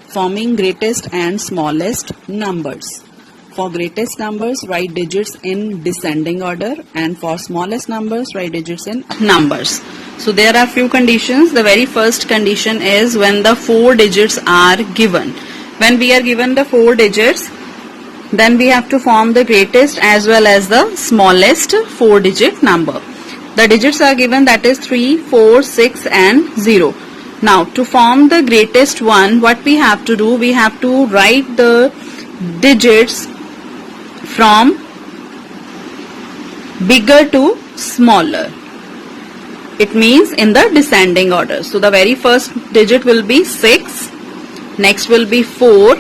Forming greatest and smallest numbers. For greatest numbers, write digits in descending order, and for smallest numbers, write digits in numbers. So there are few conditions. The very first condition is when the 4 digits are given. When we are given the 4 digits, then we have to form the greatest as well as the smallest 4-digit number. The digits are given, that is 3, 4, 6 and 0. Now to form the greatest one, what we have to do, we have to write the digits from bigger to smaller. It means in the descending order. So the very first digit will be 6, next will be 4,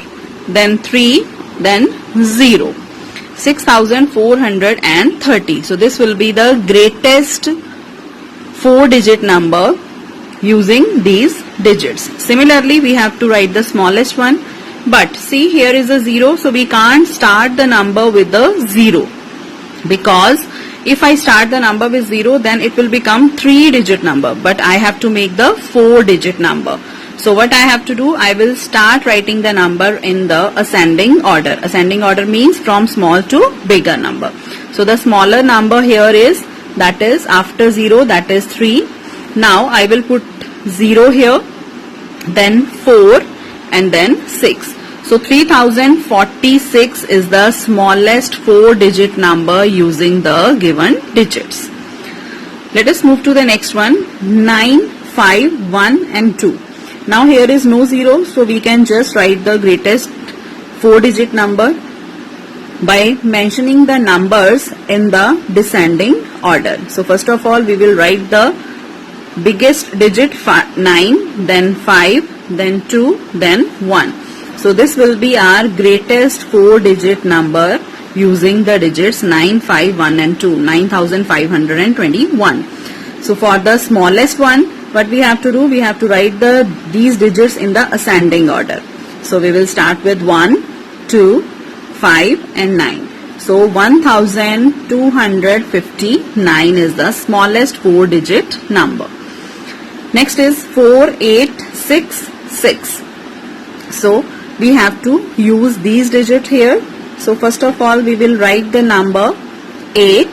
then 3, then 0. 6430. So this will be the greatest 4-digit number using these digits. Similarly, we have to write the smallest one. But see, here is a 0, so we can't start the number with the 0. Because if I start the number with 0, then it will become 3-digit number. But I have to make the 4-digit number. So what I have to do, I will start writing the number in the ascending order. Ascending order means from small to bigger number. So the smaller number here is, that is after 0, that is 3. Now I will put 0 here, then 4 and then 6. So 3046 is the smallest 4-digit number using the given digits. Let us move to the next one, 9, 5, 1 and 2. Now here is no 0, so we can just write the greatest 4-digit number by mentioning the numbers in the descending order. So first of all, we will write the biggest digit 9, then 5, then 2, then 1. So this will be our greatest 4-digit number using the digits 9, 5, 1 and 2, 9521. So for the smallest one, what we have to do, we have to write these digits in the ascending order. So we will start with 1, 2, 5 and 9. So 1259 is the smallest 4-digit number. Next is 4866. So we have to use these digits here. So first of all, we will write the number 8,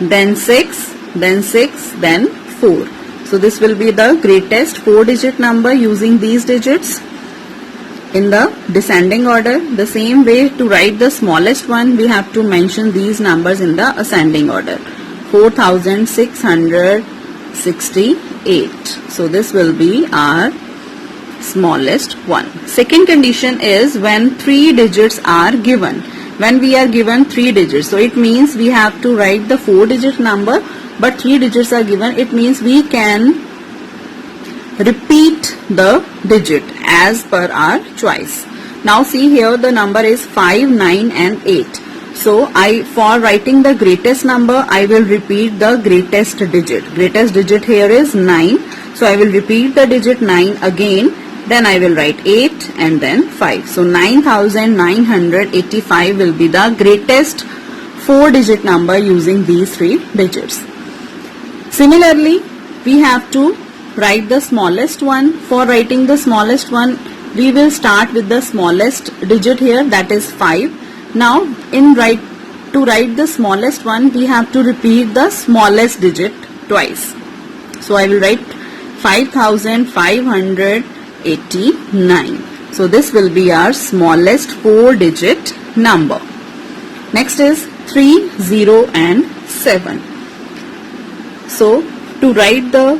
then 6, then 6, then 4. So this will be the greatest 4-digit number using these digits in the descending order. The same way to write the smallest one, we have to mention these numbers in the ascending order. 4668. So this will be our smallest one. Second condition is when 3 digits are given. When we are given 3 digits, so it means we have to write the 4-digit number, but 3 digits are given. It means we can repeat the digit as per our choice. Now see here, the number is 5, 9 and 8. So for writing the greatest number, I will repeat the greatest digit. Greatest digit here is 9. So I will repeat the digit 9 again. Then I will write 8 and then 5. So 9985 will be the greatest 4-digit number using these 3 digits. Similarly, we have to write the smallest one. For writing the smallest one, we will start with the smallest digit here, that is 5. Now to write the smallest one, we have to repeat the smallest digit twice. So I will write 5589. So this will be our smallest 4-digit number. Next is 3, 0 and 7. So to write the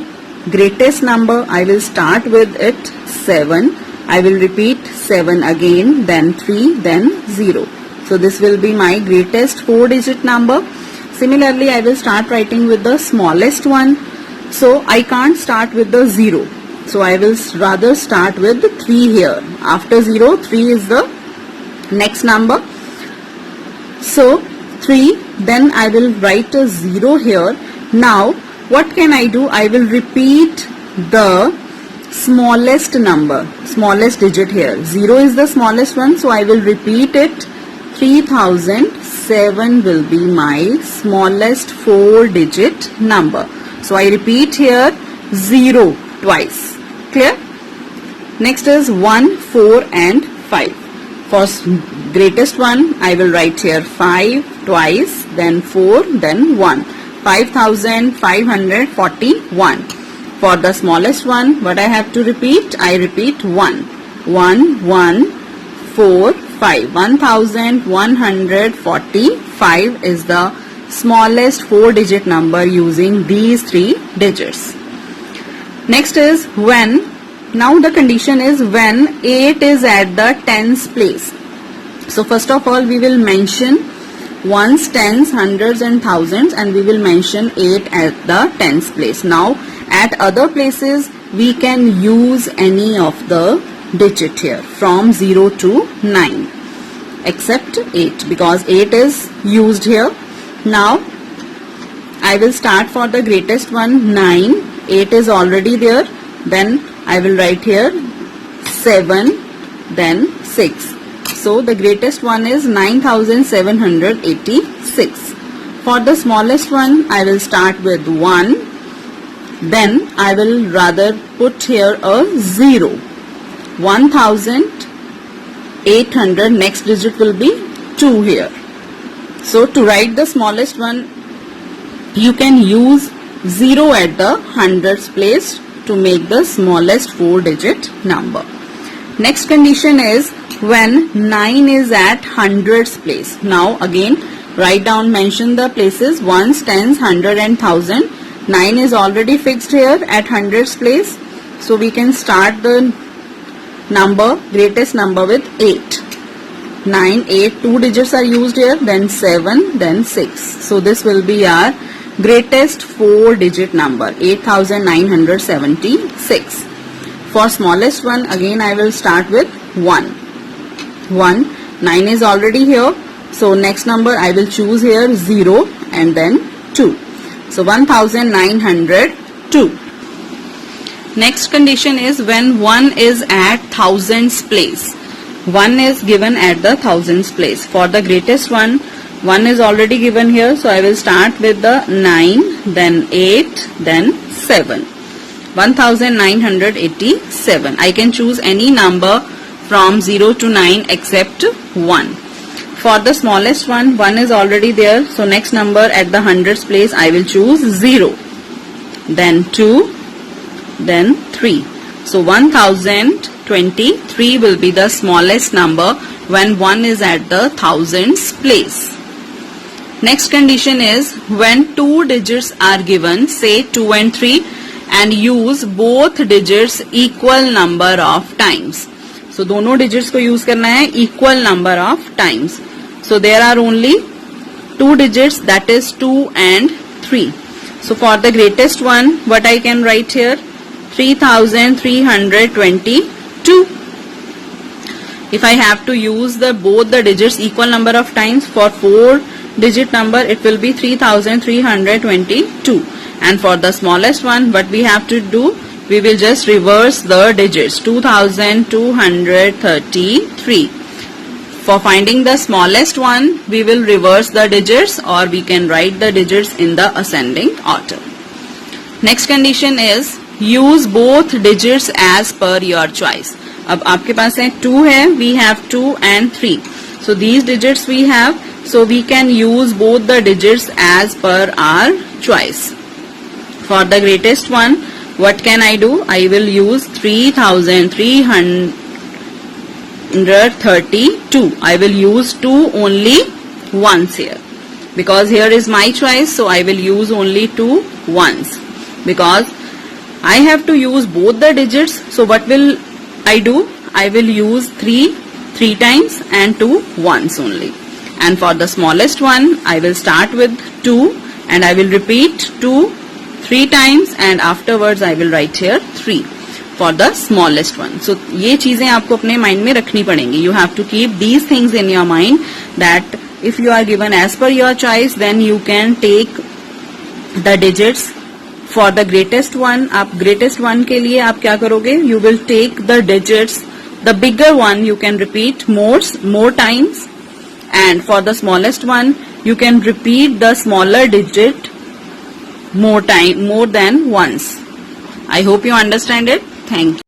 greatest number, I will start with it 7. I will repeat 7 again, then 3, then 0. So this will be my greatest 4-digit number. Similarly, I will start writing with the smallest one. So I can't start with the 0. So I will rather start with 3 here. After 0, 3 is the next number. So 3, then I will write a 0 here. Now what can I do? I will repeat the smallest number, smallest digit here. 0 is the smallest one, so I will repeat it. 3007 will be my smallest 4-digit number. So I repeat here 0 twice. Clear? Next is 1, 4 and 5. For greatest one, I will write here 5 twice, then 4, then 1. 5541. For the smallest one, what I have to repeat? I repeat 1. 1, 1, 4, 5. 1145 is the smallest 4-digit number using these 3 digits. Next is when. Now the condition is when 8 is at the tens place. So first of all we will mention ones, tens, hundreds and thousands, and we will mention 8 at the tens place. Now at other places we can use any of the digit here from 0 to 9 except 8 because 8 is used here. Now I will start for the greatest one 9. 8 is already there. Then I will write here 7, then 6. So the greatest one is 9786. For the smallest one, I will start with 1. Then I will rather put here a 0. 1800, next digit will be 2 here. So to write the smallest one, you can use 0 at the hundreds place to make the smallest 4-digit number. Next condition is when 9 is at hundreds place. Now again write down, mention the places ones, tens, hundred and thousand. 9 is already fixed here at hundreds place. So we can start the number, greatest number with 8. 9, 8, 2 digits are used here, then 7, then 6. So this will be our greatest 4-digit number, 8976. For smallest one, again I will start with 1. 1, 9 is already here. So next number I will choose here 0 and then 2. So 1902. Next condition is when 1 is at thousands place. 1 is given at the thousands place. For the greatest one, 1 is already given here. So I will start with the 9, then 8, then 7. 1987. I can choose any number from 0 to 9 except 1. For the smallest one, 1 is already there. So next number at the hundreds place, I will choose 0. Then 2, then 3. So 1023 will be the smallest number when 1 is at the thousands place. Next condition is when 2 digits are given, say 2 and 3, and use both digits equal number of times. So दोनों digits को use करना है equal number of times. So there are only 2 digits, that is 2 and 3. So for the greatest one, what I can write here? 3322. If I have to use both the digits equal number of times, for 4-digit number it will be 3322. And for the smallest one, what we have to do? We will just reverse the digits, 2233. For finding the smallest one, we will reverse the digits or we can write the digits in the ascending order. Next condition is use both digits as per your choice. अब आपके पास है 2 है, we have 2 and 3. So these digits we have, so we can use both the digits as per our choice. For the greatest one, what can I do? I will use 3332. I will use 2 only once here. Because here is my choice, so I will use only 2 once. Because I have to use both the digits, so what will I do? I will use 3 times and 2 once only. And for the smallest one, I will start with 2 and I will repeat 2 3 times and afterwards I will write here 3 for the smallest one. So ये चीजें आपको अपने mind में रखनी पड़ेंगी. You have to keep these things in your mind that if you are given as per your choice, then you can take the digits. For the greatest one, आप greatest one के लिए आप क्या करोगे? You will take the digits. The bigger one you can repeat more times, and for the smallest one you can repeat the smaller digit more than once. I hope you understand it. Thank you.